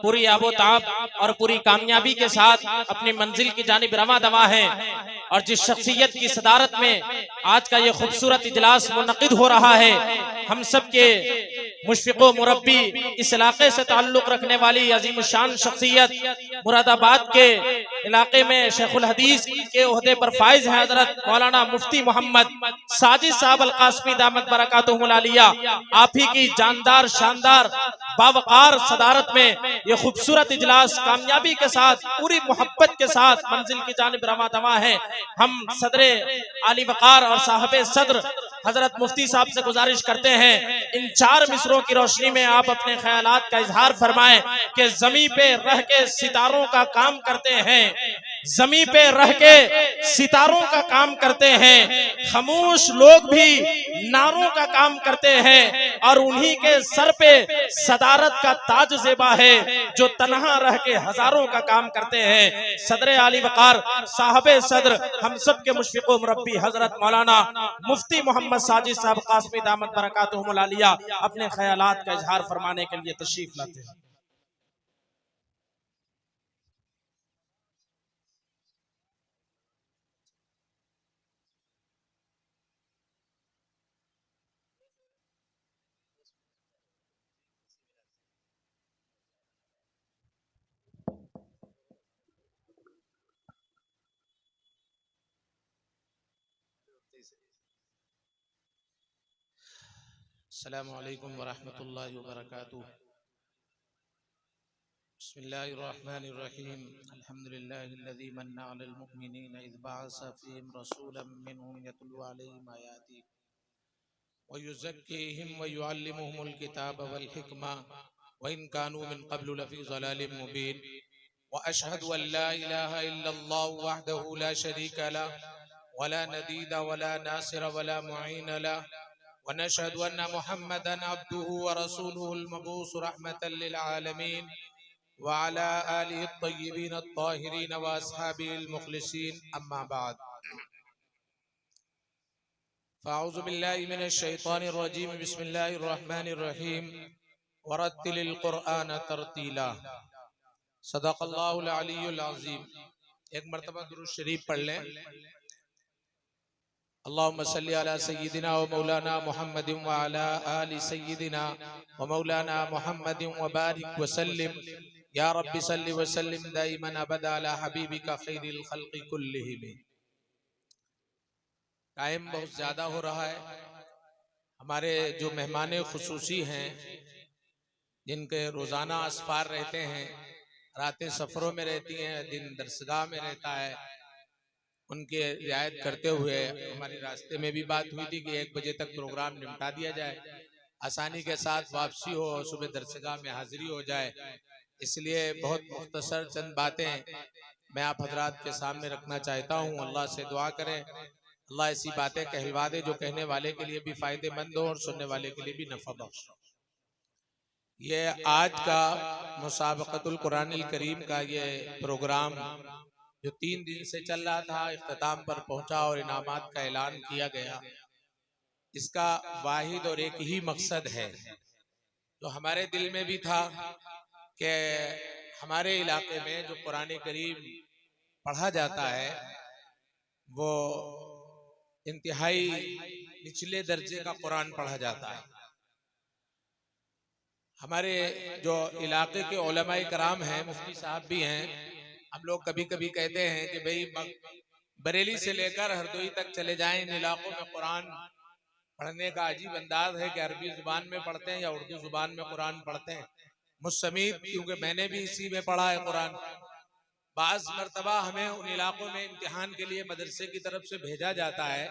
पूरी आबोताब और पूरी कामयाबी के साथ अपनी मंजिल की जानिब रवां दवा है। और जिस शख्सियत की सदारत में आज का ये खूबसूरत इजलास मुनक़िद हो रहा है, हम सब के मुशफ़िक़ो मुरब्बी, इस इलाके से ताल्लुक़ रखने वाली अजीम शान शख्सियत, मुरादाबाद के इलाके में शेखुल हदीस के ओहदे पर फाइज है हजरत मौलाना मुफ्ती मोहम्मद साजिद साहब अल कासमी दामत बरकातुहुल आलिया। आप ही की जानदार शानदार बावकार सदारत में ये खूबसूरत इजलास कामयाबी के साथ पूरी मोहब्बत के साथ मंजिल की जानिब रवां दवा है। हम सदरे आली वकार और साहबे सदर हजरत मुफ्ती साहब से गुजारिश करते हैं, इन 4 मिसरों की रोशनी में आप अपने ख्यालात का इजहार फरमाएं कि जमीन पे रह के सितारों का काम करते हैं, जमीन पे रह के सितारों का काम करते हैं, खामोश लोग भी नारों का काम करते हैं, और उन्हीं के सर पे सदारत का ताज ज़ेबा है जो तन्हा रह के हजारों का काम करते हैं। सदर आली वकार साहबे सदर हम सब के मुशफ़िक़ो मुरब्बी हजरत मौलाना मुफ्ती मोहम्मद साजिद साहब कासमी दामत बरकातुहुल आलिया अपने ख्यालात का इजहार फरमाने के लिए तशरीफ लाते हैं। अस्सलामु अलैकुम वरहमतुल्लाहि वबरकातुहू। बिस्मिल्लाहिर्रहमानिर्रहीम। अल्हम्दुलिल्लाहिल्लज़ी मन्ना अलल मुमिनीना इज़ बअस फ़ीहिम रसूलन मिनहुम यतलू अलैहिम आयातिही व युज़क्कीहिम व युअल्लिमुहुमुल किताब वल हिकमा व इन कानू मिन क़ब्लु लफ़ी ज़लालिम मुबीन व अशहदु अन ला इलाहा इल्लल्लाहु वहदहु ला शरीका लह व ला नदीद व ला नासिर व ला मुईन लह वनशहदु अन्ना मुहम्मदन अब्दुहु व रसूलुहुल मबूस रहमतल लिल आलमीन व अला आलिहि अत्तय्यिबीन अत्ताहिरीन व अस्हाबिहिल मुखलिसीन अम्मा बाद। फ़अऊज़ु बिल्लाहि मिनश शैतानिर रजीम। बिस्मिल्लाहिर रहमानिर रहीम। वरत्तिलिल क़ुरआन तरतीला। सदक़ल्लाहुल अलीयुल अज़ीम। एक मरतबा दुरूद शरीफ पढ़ लें। अल्लाहुम्मा सल्लि अला सय्यिदिना व मौलाना मुहम्मदिन व अला आलि सय्यिदिना व मौलाना मुहम्मदिन व बारिक व सल्लिम या रब्बी सल्लि व सल्लिम दाइमन अबदा अला हबीबिका खैरिल खल्क़ि कुल्लिहिम। टाइम बहुत ज़्यादा हो रहा है। हमारे जो मेहमान खुसूसी हैं, जिनके रोज़ाना असफार रहते हैं, रातें सफ़रों में रहती हैं, दिन दरसगाह में रहता है, उनके रियायत करते हुए हमारी रास्ते में भी बात हुई थी कि 1 बजे तक प्रोग्राम निपटा दिया जाए, आसानी के साथ वापसी हो और सुबह दरसगाह में हाजिरी हो जाए। इसलिए बहुत मुख्तसर चंद बातें मैं आप हजरात के सामने रखना चाहता हूँ। अल्लाह से दुआ करें अल्लाह ऐसी बातें कहलवा दे जो कहने वाले के लिए भी फ़ायदेमंद हो और सुनने वाले के लिए भी नफ़ा बख्श हो। ये आज का मुसाबक़तुल कुरानिल करीम का ये प्रोग्राम जो 3 दिन से चल रहा था, इख्तिताम पर पहुंचा और इनामात का ऐलान किया गया। इसका वाहिद और एक ही मकसद है जो हमारे दिल में भी था कि हमारे इलाके में जो कुरान करीम पढ़ा जाता है वो इंतहाई निचले दर्जे का कुरान पढ़ा जाता है। हमारे जो इलाके के उलमाए कराम हैं, मुफ्ती साहब भी हैं, हम लोग कभी कभी कहते हैं कि भाई बरेली से लेकर हरदोई तक चले जाएं, इन इलाकों में कुरान पढ़ने का अजीब अंदाज है कि अरबी जुबान में पढ़ते हैं या उर्दू जुबान में कुरान पढ़ते हैं। मुझसमीत, क्योंकि मैंने भी इसी में पढ़ा है कुरान। बाज़ मरतबा हमें उन इलाकों में इम्तिहान के लिए मदरसे की तरफ से भेजा जाता है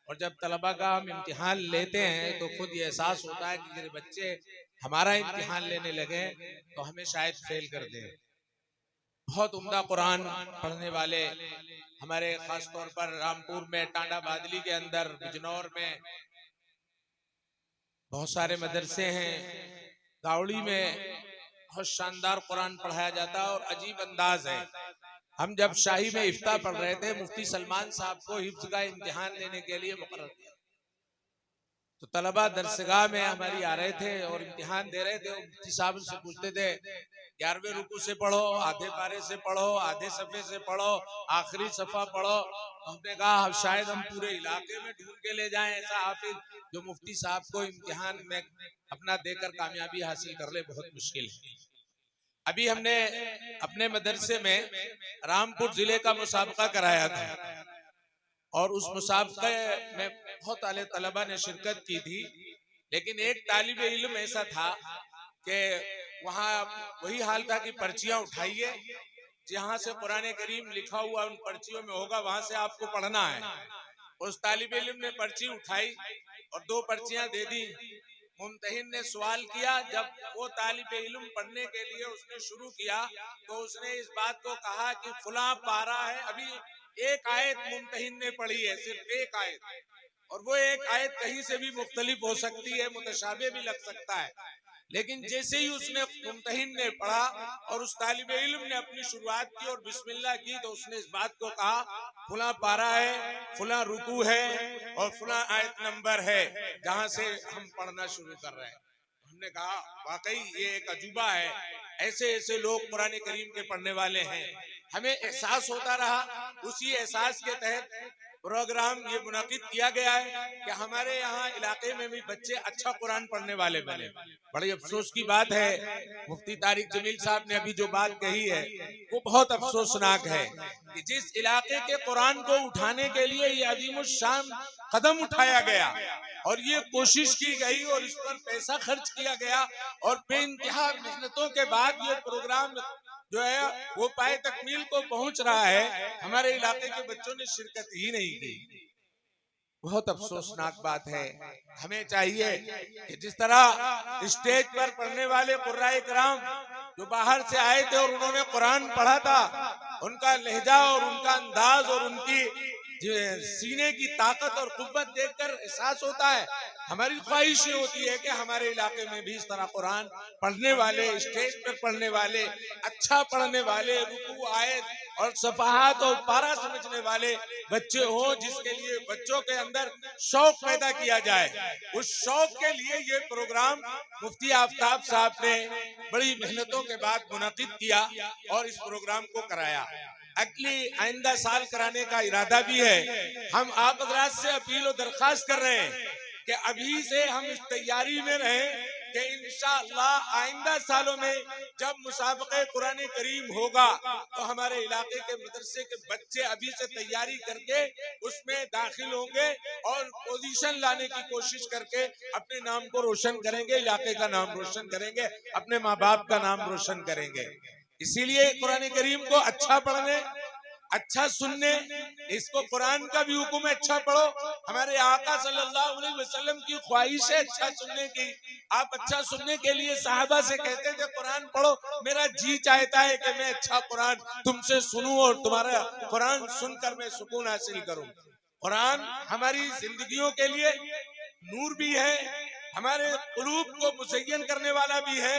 और जब तलबा का हम इम्तिहान लेते हैं तो खुद ये एहसास होता है कि बच्चे हमारा इम्तिहान लेने लगे तो हमें शायद फेल कर दें। बहुत उम्दा कुरान पढ़ने वाले हमारे खास तौर पर रामपुर में, टांडा बादली के अंदर, बिजनौर में बहुत सारे मदरसे हैं। गावड़ी में बहुत शानदार कुरान पढ़ाया जाता है और अजीब अंदाज है। हम जब शाही में इफ्ता पढ़ रहे थे, मुफ्ती सलमान साहब को हिफ्ज़ का इम्तिहान लेने के लिए मुकर्रर किया तो तलबा दरसगाह में हमारी आ रहे थे और इम्तिहान दे रहे थे। मुफ्ती साहब से पूछते थे 11वें रुकू से पढ़ो, आधे पारे से पढ़ो, आधे सफे से पढ़ो, आखिरी सफा पढ़ो। हमने कहा शायद हम पूरे इलाके में ढूंढ के ले जाएं ऐसा हाफिज जो मुफ्ती साहब को इम्तिहान में अपना देकर कामयाबी हासिल कर ले, बहुत मुश्किल है। अभी हमने अपने मदरसे में रामपुर जिले का मुसाबका कराया था और उस मुसाबके में बहुत आले तलबा ने शिरकत की थी, लेकिन एक तालिब इल्म ऐसा था कि वहाँ वही हाल था कि पर्चियां उठाइए, जहाँ से कुरान करीम लिखा हुआ उन पर्चियों में होगा वहां से आपको पढ़ना है। उस तालिब इल्म ने पर्ची उठाई और 2 पर्चियां दे दी। मुम्तहिन ने सवाल किया, जब वो तालिब इल्म पढ़ने के लिए उसने शुरू किया तो उसने इस बात को कहा कि फुला पारा है। अभी एक आयत मुम्तहिन ने पढ़ी है, सिर्फ एक आयत, और वो एक आयत कहीं से भी मुख्तलिफ हो सकती है, मुतशाबे भी लग सकता है। लेकिन जैसे ही उसने मुम्तहिन ने पढ़ा और उस तालिब इल्म ने अपनी शुरुआत की और बिस्मिल्लाह की तो उसने इस बात को कहा फुला पारा है, फुला रुकू है और फुला आयत नंबर है जहां से हम पढ़ना शुरू कर रहे हैं। हमने कहा वाकई ये एक अजूबा है, ऐसे ऐसे लोग कुरान करीम के पढ़ने वाले हैं। हमें एहसास होता रहा, उसी एहसास के तहत प्रोग्राम ये मुनाकिद किया गया है कि हमारे यहाँ इलाके में भी बच्चे अच्छा कुरान पढ़ने वाले बने। बड़ी अफसोस की बात है, मुफ्ती तारिक जमील साहब ने अभी जो बात कही है वो बहुत अफसोसनाक है कि जिस इलाके के कुरान को उठाने के लिए ये अजीमुश्शान कदम उठाया गया और ये कोशिश की गई और इस पर पैसा खर्च किया गया और बेइंतहा मेहनतों के बाद ये प्रोग्राम जो है वो पाए तकमील को पहुंच रहा है, हमारे इलाके के बच्चों ने शिरकत ही नहीं की। बहुत अफसोसनाक बात है। हमें चाहिए कि जिस तरह स्टेज पर पढ़ने वाले कुर्राए कराम जो बाहर से आए थे और उन्होंने कुरान पढ़ा था, उनका लहजा और उनका अंदाज और उनकी सीने की ताकत और कुव्वत देखकर एहसास होता है, हमारी ख्वाहिश ये होती है कि हमारे इलाके में भी इस तरह कुरान पढ़ने वाले, स्टेज पर पढ़ने वाले, अच्छा पढ़ने वाले, रुकू आयत और सफाहात और पारा समझने वाले बच्चे हों, जिसके लिए बच्चों के अंदर शौक पैदा किया जाए। उस शौक के लिए ये प्रोग्राम मुफ्ती आफ्ताब साहब ने बड़ी मेहनतों के बाद मुनाकिद किया और इस प्रोग्राम को कराया। अगली आइंदा साल कराने का इरादा भी है। हम आप हज़रात से अपील और दरख्वास्त कर रहे हैं कि अभी से हम इस तैयारी में रहें कि इंशाअल्लाह आइंदा सालों में जब मुसाबक़े कुरान करीम होगा तो हमारे इलाके के मदरसे के बच्चे अभी से तैयारी करके उसमें दाखिल होंगे और पोजीशन लाने की कोशिश करके अपने नाम को रोशन करेंगे, इलाके का नाम रोशन करेंगे, अपने माँ बाप का नाम रोशन करेंगे। इसीलिए कुरान करीम को अच्छा पढ़ने, अच्छा सुनने, इसको कुरान का भी हुक्म है अच्छा पढ़ो। हमारे आका सल्लल्लाहु अलैहि वसल्लम की ख्वाहिश है अच्छा सुनने की। आप अच्छा सुनने के लिए साहबा से कहते थे कुरान पढ़ो, मेरा जी चाहता है कि मैं अच्छा कुरान तुमसे सुनूं और तुम्हारा कुरान सुनकर मैं सुकून हासिल करूं। कुरान हमारी जिंदगियों के लिए नूर भी है, हमारे कुलूब को मुज़य्यन करने वाला भी है,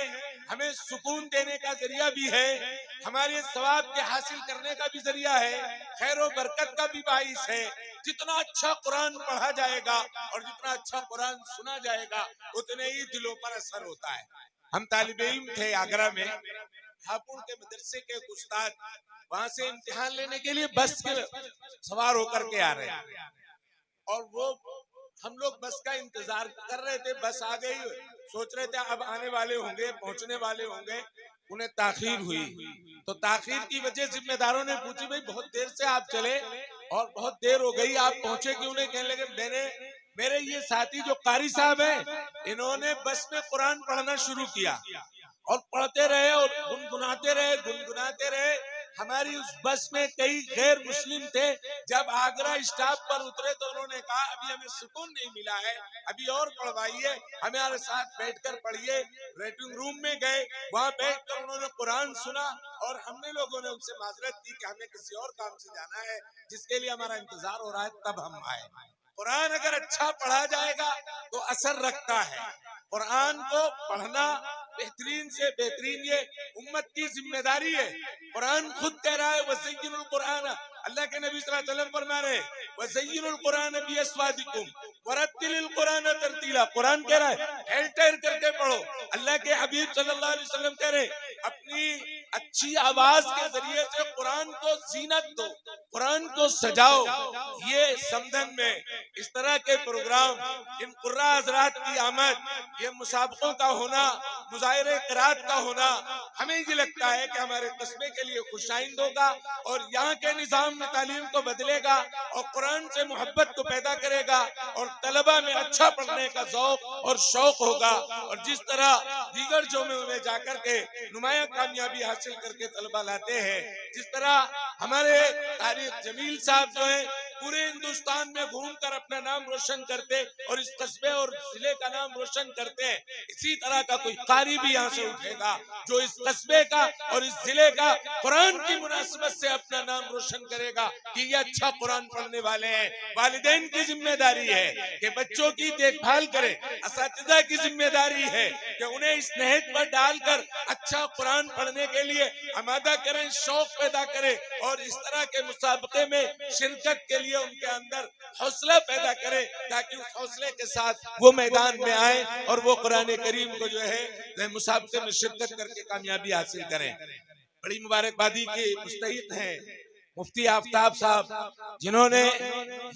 हमें सुकून देने का जरिया भी है, हमारे सवाब के हासिल करने का भी जरिया है, खैर और बरकत का भी बाइस है। जितना अच्छा कुरान पढ़ा जाएगा और जितना अच्छा कुरान सुना जाएगा उतने ही दिलों पर असर होता है। हम तालिब इल्म थे आगरा में, हापुड़ के मदरसे के उस्ताद वहां से इम्तिहान लेने के लिए बस के सवार होकर के आ रहे हैं और वो हम लोग बस का इंतजार कर रहे थे। बस आ गई, सोच रहे थे अब आने वाले होंगे, पहुंचने वाले होंगे, उन्हें ताखीर हुई। तो ताखीर की वजह जिम्मेदारों ने पूछी भाई बहुत देर से आप चले और बहुत देर हो गई, आप पहुंचे क्यों नहीं? कहने लगे मेरे ये साथी जो कारी साहब हैं, इन्होंने बस में कुरान पढ़ना शुरू किया और पढ़ते रहे और गुनगुनाते रहे। हमारी उस बस में कई गैर मुस्लिम थे। जब आगरा स्टॉप पर उतरे तो उन्होंने कहा अभी हमें सुकून नहीं मिला है, अभी और पढ़वाइए, हमारे साथ बैठकर पढ़िए। वेटिंग रूम में गए, वहां बैठकर उन्होंने कुरान सुना और हमने लोगों ने उनसे माजरत की कि हमें किसी और काम से जाना है जिसके लिए हमारा इंतजार हो रहा है, तब हम आए। कुरान अगर अच्छा पढ़ा जाएगा तो असर रखता है। कुरान को पढ़ना बेहतरीन से बेहतरीन ये उम्मत की जिम्मेदारी है। कुरान खुद कह रहा है वज़य्यिनुल कुरान, अल्लाह के नबी सल्लल्लाहु अलैहि वसल्लम फरमा रहे वज़य्यिनुल कुरान बिअस्वादिकुम, वरत्तिलिल कुरान तरतीला, कुरान कह रहा है ठहर ठहर करके पढ़ो। अल्लाह के हबीब सल्लल्लाहु अलैहि वसल्लम कह रहे अपनी अच्छी आवाज के जरिए से कुरान को जीनत दो, कुरान को सजाओ। ये समदन में इस तरह के प्रोग्राम, इन कुर्रा हजरात की आमद, ये मुसाबकों का होना, मुजाहिरे क़िरात का होना, हमें ये लगता है कि हमारे कस्बे के लिए खुशाइंद होगा और यहाँ के निजाम में तालीम को बदलेगा और कुरान से मोहब्बत को पैदा करेगा और तलबा में अच्छा पढ़ने का जौक और शौक होगा। और जिस तरह दीगर जोमों में जाकर के नुमाया कामयाबी हासिल करके तलबा लाते हैं, जिस तरह हमारे तारिक जमील साहब जो है पूरे हिंदुस्तान में घूमकर अपना नाम रोशन करते और इस कस्बे और जिले का नाम रोशन करते हैं, इसी तरह का कोई कारी भी यहाँ से उठेगा जो इस कस्बे का और इस जिले का कुरान की मुनासिबत से अपना नाम रोशन करेगा कि ये अच्छा कुरान पढ़ने वाले हैं। वालिदैन की जिम्मेदारी है कि बच्चों की देखभाल करें, असातिज़ा की जिम्मेदारी है कि उन्हें इस नहज पर डालकर अच्छा कुरान पढ़ने के लिए आमादा करें, शौक पैदा करें और इस तरह के मुसाबके में शिरकत के लिए उनके अंदर हौसला पैदा करें ताकि उस हौसले के साथ वो मैदान में आए और वो कुरान करीम को जो है मुसाबके में शिरकत करके कामयाबी हासिल करें। बड़ी मुबारकबादी के मुस्तहिक हैं मुफ्ती आफ्ताब साहब, जिन्होंने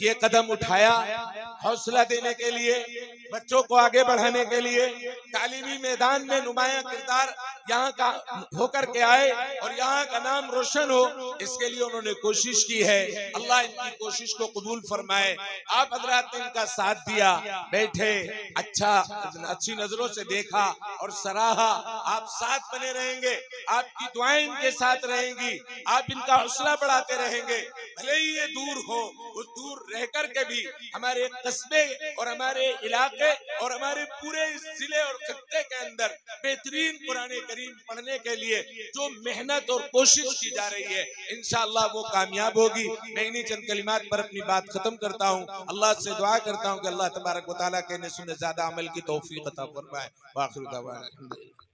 ये कदम उठाया हौसला देने के लिए, बच्चों को आगे बढ़ाने के लिए, तालीमी मैदान में नुमाया किरदार यहाँ का होकर के आए और यहाँ का नाम रोशन हो, इसके लिए उन्होंने कोशिश की है। अल्लाह इनकी कोशिश को कबूल फरमाए। आप हजरात ने इनका साथ दिया, बैठे, अच्छी नजरों से देखा और सराहा। आप साथ बने रहेंगे, आपकी दुआएं इनके साथ रहेंगी, आप इनका हौसला बढ़ाते रहेंगे। भले ही ये दूर हो, उस दूर रह कर के भी हमारे कस्बे और हमारे इलाके और हमारे पूरे जिले और खत्ते के अंदर बेहतरीन कुरान करीम पढ़ने के लिए जो मेहनत और कोशिश की जा रही है, इंशाअल्लाह वो कामयाब होगी। मैं इन्हीं चंद कलिमात पर अपनी बात खत्म करता हूँ। अल्लाह से दुआ करता हूँ कि अल्लाह तबारक व तआला के ने सुने ज्यादा अमल की तौफीक अता फरमाए। वाखिर दावाना।